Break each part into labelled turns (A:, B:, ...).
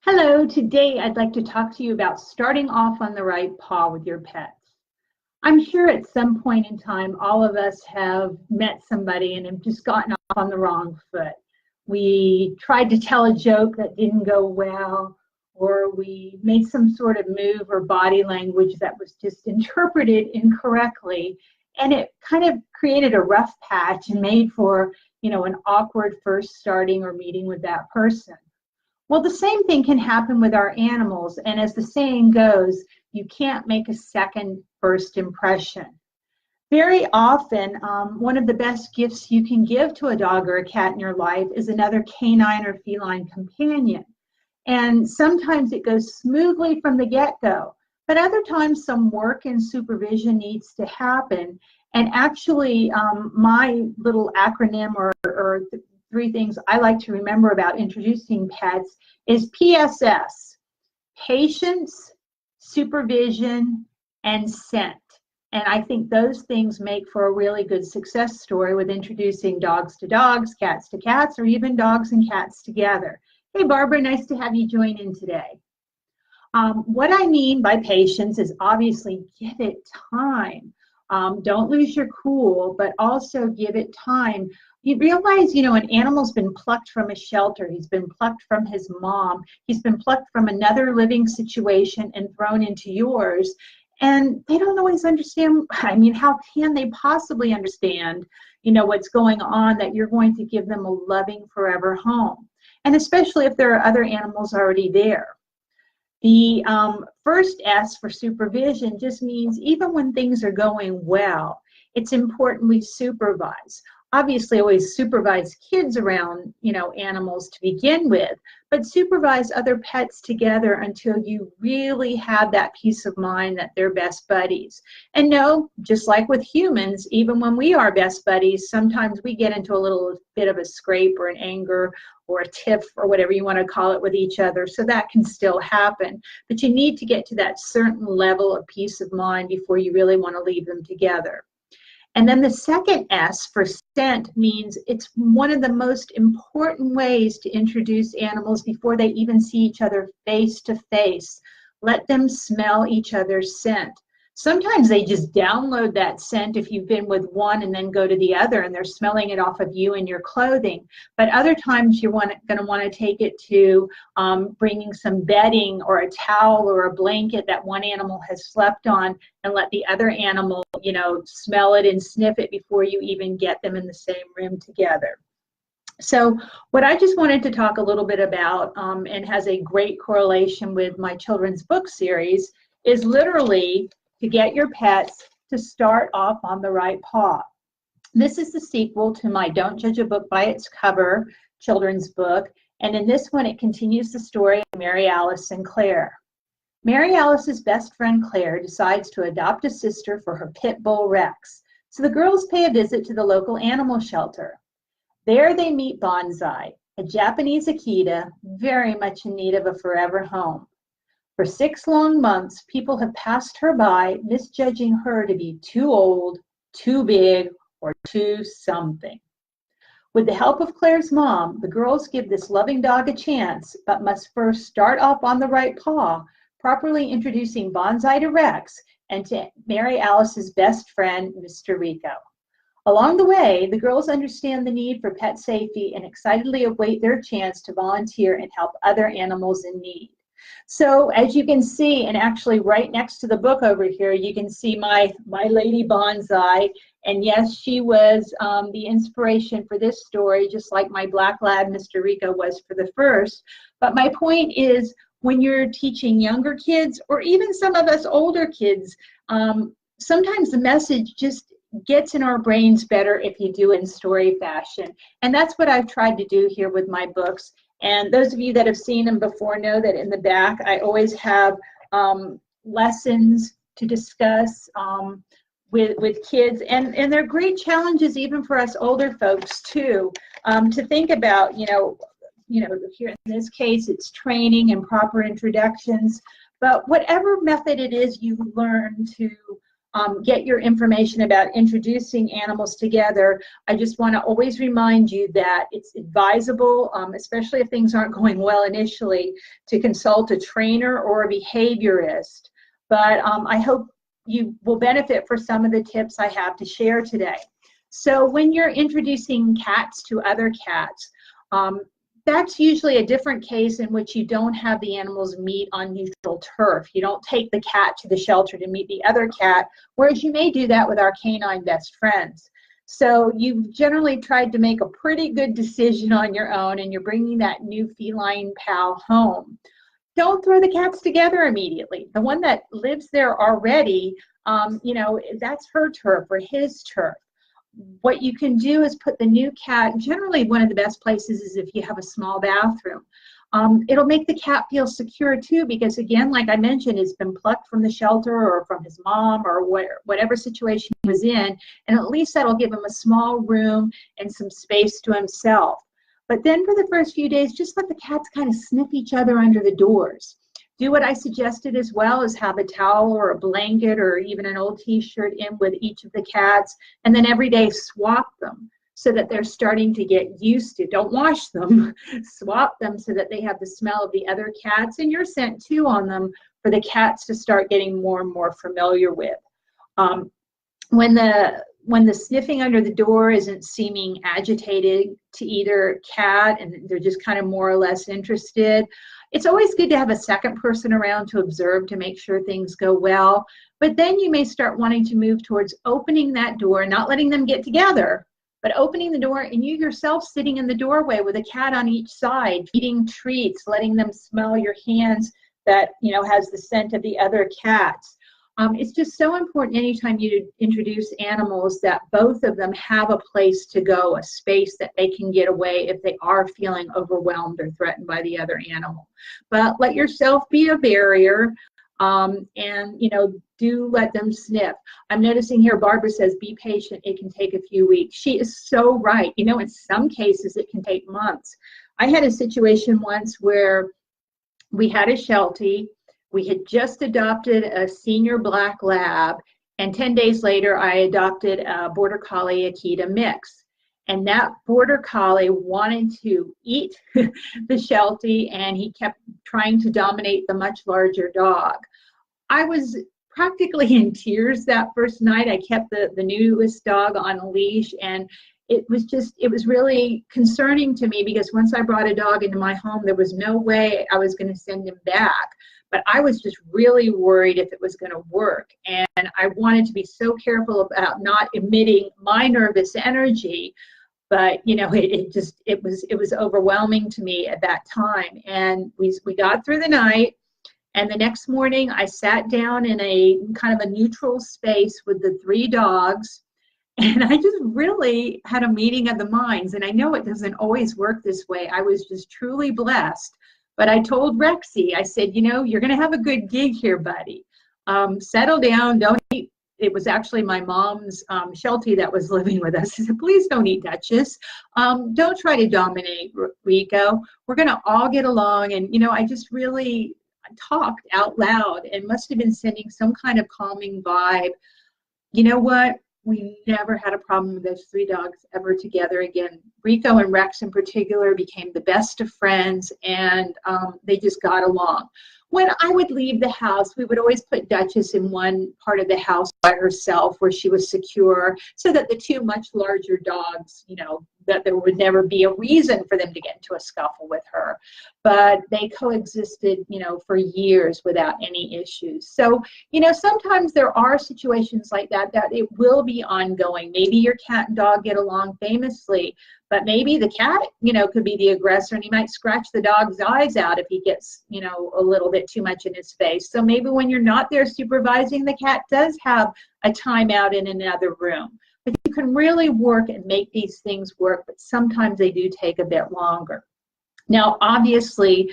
A: Hello, today I'd like to talk to you about starting off on the right paw with your pets. I'm sure at some point in time, all of us have met somebody and have just gotten off on the wrong foot. We tried to tell a joke that didn't go well, or we made some sort of move or body language that was just interpreted incorrectly. And it kind of created a rough patch and made for, an awkward first starting or meeting with that person. Well, the same thing can happen with our animals, and as the saying goes, you can't make a second first impression. Very often, one of the best gifts you can give to a dog or a cat in your life is another canine or feline companion. And sometimes it goes smoothly from the get-go, but other times some work and supervision needs to happen. And actually, my little acronym or three things I like to remember about introducing pets is PSS: patience, supervision, and scent. And I think those things make for a really good success story with introducing dogs to dogs, cats to cats, or even dogs and cats together. Hey, Barbara, nice to have you join in today. What I mean by patience is obviously give it time. Don't lose your cool, but also give it time. You realize, an animal's been plucked from a shelter. He's been plucked from his mom. He's been plucked from another living situation and thrown into yours. And they don't always understand. I mean, how can they possibly understand, what's going on, that you're going to give them a loving forever home? And especially if there are other animals already there. The first S for supervision just means even when things are going well, it's important we supervise. Obviously, always supervise kids around, animals to begin with, but supervise other pets together until you really have that peace of mind that they're best buddies. And no, just like with humans, even when we are best buddies, sometimes we get into a little bit of a scrape or an anger or a tiff or whatever you want to call it with each other. So that can still happen. But you need to get to that certain level of peace of mind before you really want to leave them together. And then the second S for scent means it's one of the most important ways to introduce animals before they even see each other face to face. Let them smell each other's scent. Sometimes they just download that scent if you've been with one and then go to the other and they're smelling it off of you and your clothing. But other times you're going to want to take it to bringing some bedding or a towel or a blanket that one animal has slept on and let the other animal, smell it and sniff it before you even get them in the same room together. So what I just wanted to talk a little bit about, and has a great correlation with my children's book series, is literally to get your pets to start off on the right paw. This is the sequel to my Don't Judge a Book by Its Cover children's book, and in this one it continues the story of Mary Alice and Claire. Mary Alice's best friend Claire decides to adopt a sister for her pit bull Rex, so the girls pay a visit to the local animal shelter. There they meet Bonsai, a Japanese Akita very much in need of a forever home. For 6 long months, people have passed her by, misjudging her to be too old, too big, or too something. With the help of Claire's mom, the girls give this loving dog a chance, but must first start off on the right paw, properly introducing Bonsai to Rex and to Mary Alice's best friend, Mr. Rico. Along the way, the girls understand the need for pet safety and excitedly await their chance to volunteer and help other animals in need. So as you can see, and actually right next to the book over here, you can see my lady Bonsai. And yes, she was the inspiration for this story, just like my black lab, Mr. Rico, was for the first. But my point is, when you're teaching younger kids, or even some of us older kids, sometimes the message just gets in our brains better if you do it in story fashion. And that's what I've tried to do here with my books. And those of you that have seen them before know that in the back, I always have lessons to discuss with kids. And they're great challenges even for us older folks too, to think about, here in this case, it's training and proper introductions. But whatever method it is you learn to get your information about introducing animals together, I just want to always remind you that it's advisable, especially if things aren't going well initially, to consult a trainer or a behaviorist. But I hope you will benefit for some of the tips I have to share today. So when you're introducing cats to other cats, that's usually a different case in which you don't have the animals meet on neutral turf. You don't take the cat to the shelter to meet the other cat, whereas you may do that with our canine best friends. So you've generally tried to make a pretty good decision on your own, and you're bringing that new feline pal home. Don't throw the cats together immediately. The one that lives there already, that's her turf or his turf. What you can do is put the new cat, generally one of the best places is if you have a small bathroom. It'll make the cat feel secure too, because again, like I mentioned, it's been plucked from the shelter or from his mom or whatever situation he was in, and at least that'll give him a small room and some space to himself. But then for the first few days, just let the cats kind of sniff each other under the doors. Do what I suggested as well, is have a towel or a blanket or even an old t-shirt in with each of the cats, and then every day swap them so that they're starting to get used to. Don't wash them, swap them so that they have the smell of the other cats and your scent too on them for the cats to start getting more and more familiar with. When the sniffing under the door isn't seeming agitated to either cat and they're just kind of more or less interested, it's always good to have a second person around to observe to make sure things go well. But then you may start wanting to move towards opening that door, not letting them get together, but opening the door and you yourself sitting in the doorway with a cat on each side, feeding treats, letting them smell your hands that, has the scent of the other cats. It's just so important anytime you introduce animals that both of them have a place to go, a space that they can get away if they are feeling overwhelmed or threatened by the other animal. But let yourself be a barrier, and do let them sniff. I'm noticing here Barbara says be patient, it can take a few weeks. She is so right. In some cases it can take months. I had a situation once where we had a Sheltie. We had just adopted a senior black lab, and 10 days later, I adopted a Border Collie Akita mix. And that Border Collie wanted to eat the Sheltie, and he kept trying to dominate the much larger dog. I was practically in tears that first night. I kept the newest dog on a leash, and it was really concerning to me because once I brought a dog into my home, there was no way I was going to send him back. But I was just really worried if it was going to work. And I wanted to be so careful about not emitting my nervous energy. But, it was overwhelming to me at that time. And we got through the night. And the next morning, I sat down in a kind of a neutral space with the 3 dogs. And I just really had a meeting of the minds. And I know it doesn't always work this way. I was just truly blessed. But I told Rexy, I said, you're going to have a good gig here, buddy. Settle down. Don't eat. It was actually my mom's Sheltie that was living with us. He said, please don't eat Duchess. Don't try to dominate Rico. We're going to all get along. And, I just really talked out loud and must have been sending some kind of calming vibe. You know what? We never had a problem with those 3 dogs ever together again. Rico and Rex in particular became the best of friends, and they just got along. When I would leave the house, we would always put Duchess in one part of the house by herself where she was secure so that the 2 much larger dogs, that there would never be a reason for them to get into a scuffle with her. But they coexisted, for years without any issues. So, sometimes there are situations like that it will be ongoing. Maybe your cat and dog get along famously, but maybe the cat, could be the aggressor, and he might scratch the dog's eyes out if he gets, a little bit too much in his face. So maybe when you're not there supervising, the cat does have a timeout in another room. But you can really work and make these things work, but sometimes they do take a bit longer. Now, obviously,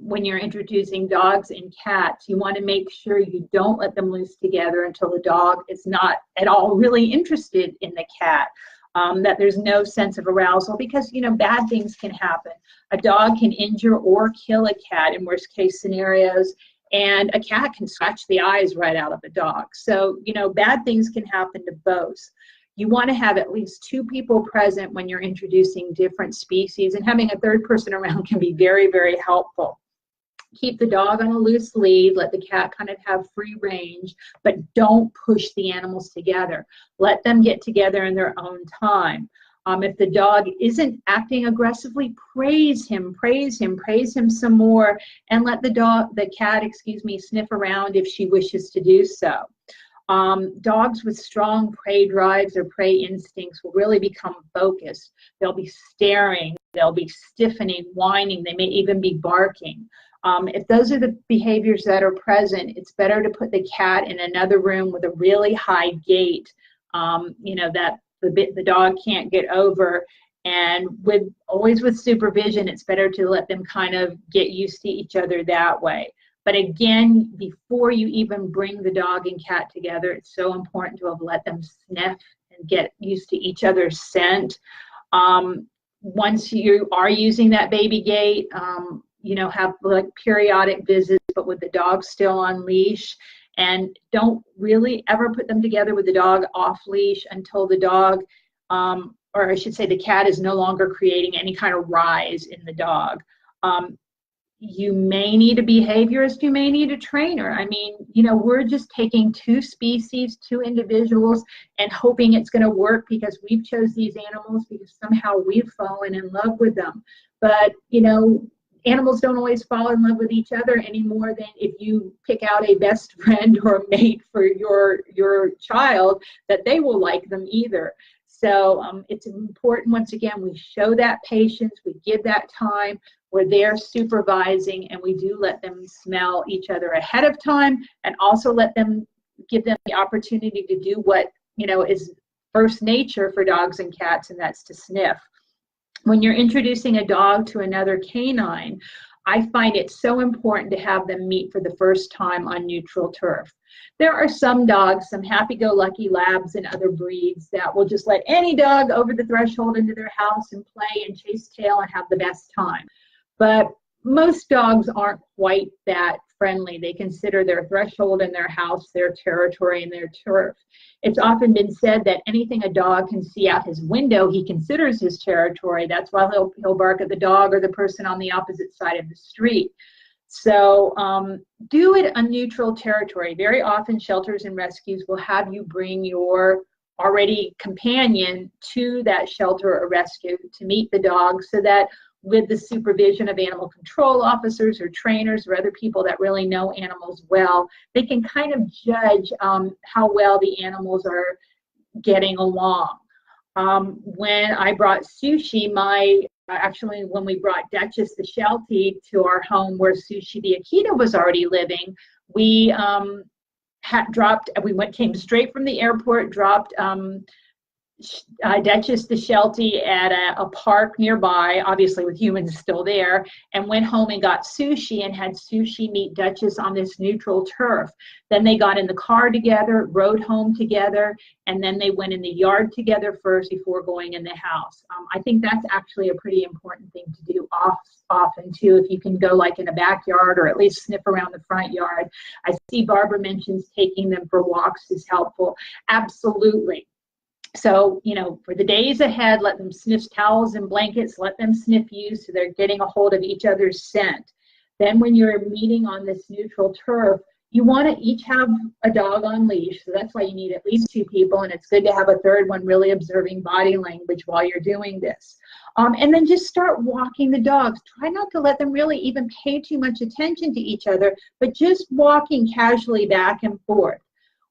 A: when you're introducing dogs and cats, you want to make sure you don't let them loose together until the dog is not at all really interested in the cat. That there's no sense of arousal, because bad things can happen. A dog can injure or kill a cat in worst case scenarios, And a cat can scratch the eyes right out of a dog. So, you know, bad things can happen to both. You want to have at least 2 people present when you're introducing different species, and having a third person around can be very, very helpful. Keep the dog on a loose lead, let the cat kind of have free range, but don't push the animals together. Let them get together in their own time. If the dog isn't acting aggressively, praise him some more, and let the cat, sniff around if she wishes to do so. Dogs with strong prey drives or prey instincts will really become focused. They'll be staring, they'll be stiffening, whining, they may even be barking. If those are the behaviors that are present, it's better to put the cat in another room with a really high gate, that the dog can't get over. And always with supervision, it's better to let them kind of get used to each other that way. But again, before you even bring the dog and cat together, it's so important to have let them sniff and get used to each other's scent. Once you are using that baby gate, have like periodic visits, but with the dog still on leash. And don't really ever put them together with the dog off leash until the dog, or I should say the cat, is no longer creating any kind of rise in the dog. You may need a behaviorist, you may need a trainer. I mean, we're just taking 2 species, 2 individuals, and hoping it's going to work because we've chose these animals because somehow we've fallen in love with them. But, animals don't always fall in love with each other any more than if you pick out a best friend or a mate for your child, that they will like them either. So it's important, once again, we show that patience, we give that time, we're there supervising, and we do let them smell each other ahead of time, and also give them the opportunity to do what, is first nature for dogs and cats, and that's to sniff. When you're introducing a dog to another canine, I find it so important to have them meet for the first time on neutral turf. There are some dogs, some happy-go-lucky labs and other breeds, that will just let any dog over the threshold into their house and play and chase tail and have the best time. But most dogs aren't quite that friendly. They consider their threshold and their house their territory and their turf. It's often been said that anything a dog can see out his window, he considers his territory. That's why he'll bark at the dog or the person on the opposite side of the street. So do it on neutral territory. Very often shelters and rescues will have you bring your already companion to that shelter or rescue to meet the dog, so that with the supervision of animal control officers or trainers or other people that really know animals well, they can kind of judge how well the animals are getting along. When I brought Sushi, when we brought Duchess the Sheltie to our home where Sushi the Akita was already living, we came straight from the airport, dropped Duchess the Sheltie at a park nearby, obviously with humans still there, and went home and got Sushi and had Sushi meet Duchess on this neutral turf. Then they got in the car together, rode home together, and then they went in the yard together first before going in the house. I think that's actually a pretty important thing to do often too, if you can go like in a backyard or at least sniff around the front yard. I see Barbara mentions taking them for walks is helpful. Absolutely. So, for the days ahead, let them sniff towels and blankets, let them sniff you so they're getting a hold of each other's scent. Then when you're meeting on this neutral turf, you want to each have a dog on leash. So that's why you need at least 2 people, and it's good to have a third one really observing body language while you're doing this. And then just start walking the dogs. Try not to let them really even pay too much attention to each other, but just walking casually back and forth.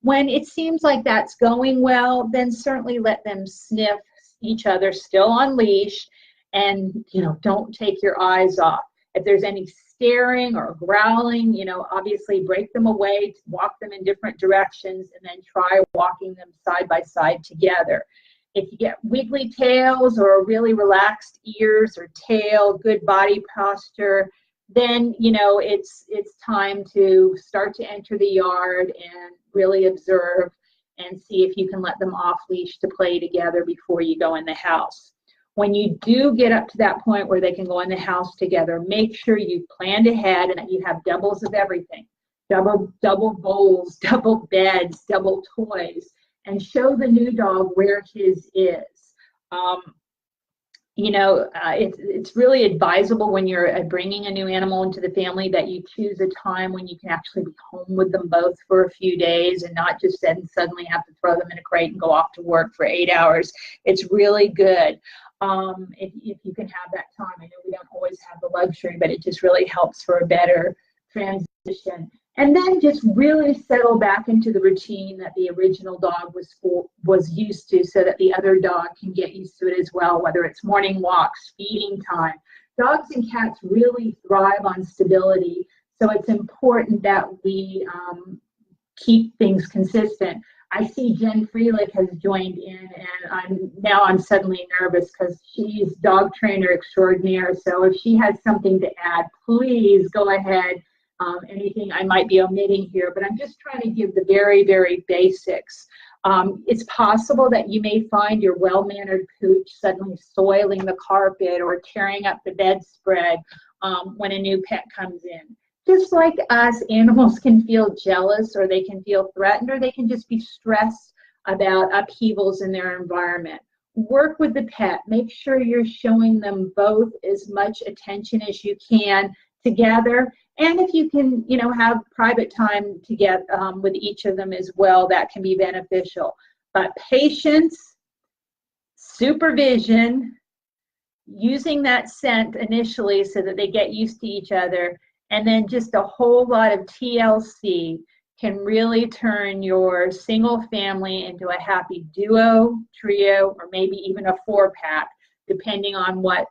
A: When it seems like that's going well, then certainly let them sniff each other still on leash, and don't take your eyes off. If there's any staring or growling, obviously break them away, walk them in different directions, and then try walking them side by side together. If you get wiggly tails or really relaxed ears or tail, good body posture, then it's time to start to enter the yard and really observe and see if you can let them off leash to play together before you go in the house. When you do get up to that point where they can go in the house together, make sure you've planned ahead and that you have doubles of everything. double bowls, double beds, double toys, and show the new dog where his is. It's really advisable when you're bringing a new animal into the family that you choose a time when you can actually be home with them both for a few days and not just then suddenly have to throw them in a crate and go off to work for 8 hours. It's really good if you can have that time. I know we don't always have the luxury, but it just really helps for a better transition. And then just really settle back into the routine that the original dog was used to, so that the other dog can get used to it as well, whether it's morning walks, feeding time. Dogs and cats really thrive on stability, so it's important that we keep things consistent. I see Jen Freelick has joined in, and I'm suddenly nervous because she's dog trainer extraordinaire. So if she has something to add, please go ahead. Anything I might be omitting here, but I'm just trying to give the very, very basics. It's possible that you may find your well-mannered pooch suddenly soiling the carpet or tearing up the bedspread when a new pet comes in. Just like us, animals can feel jealous, or they can feel threatened, or they can just be stressed about upheavals in their environment. Work with the pet. Make sure you're showing them both as much attention as you can together. And if you can, have private time to get with each of them as well, that can be beneficial. But patience, supervision, using that scent initially so that they get used to each other, and then just a whole lot of TLC can really turn your single family into a happy duo, trio, or maybe even a 4-pack. Depending on what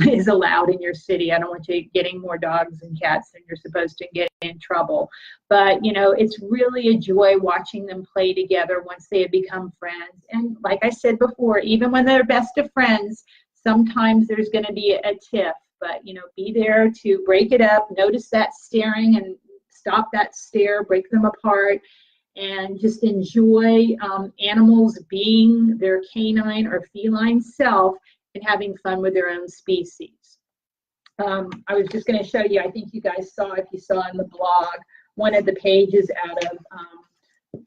A: is allowed in your city. I don't want you getting more dogs and cats than you're supposed to, get in trouble. But it's really a joy watching them play together once they have become friends. And like I said before, even when they're best of friends, sometimes there's going to be a tiff. But be there to break it up. Notice that staring and stop that stare. Break them apart. And just enjoy animals being their canine or feline self and having fun with their own species. I was just going to show you, I think you guys saw, if you saw in the blog, one of the pages out of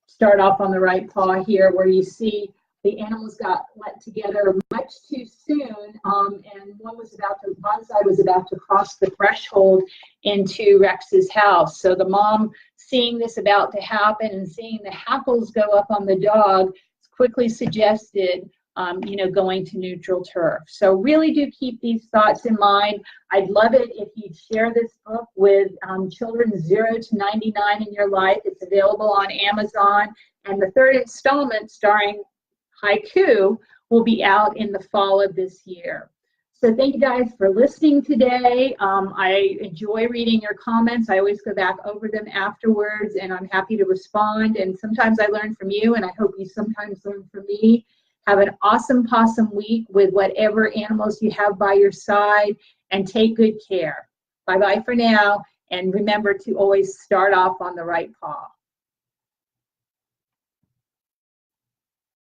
A: Start Off on the Right Paw here, where you see the animals got let together much too soon, and one side was about to cross the threshold into Rex's house. So the mom, seeing this about to happen and seeing the hackles go up on the dog, quickly suggested, going to neutral turf. So really do keep these thoughts in mind. I'd love it if you'd share this book with children 0 to 99 in your life. It's available on Amazon, and the 3rd installment, starring Haiku, will be out in the fall of this year. So thank you guys for listening today. I enjoy reading your comments. I always go back over them afterwards, and I'm happy to respond. And sometimes I learn from you, and I hope you sometimes learn from me. Have an awesome possum week with whatever animals you have by your side, and take good care. Bye-bye for now, and remember to always start off on the right paw.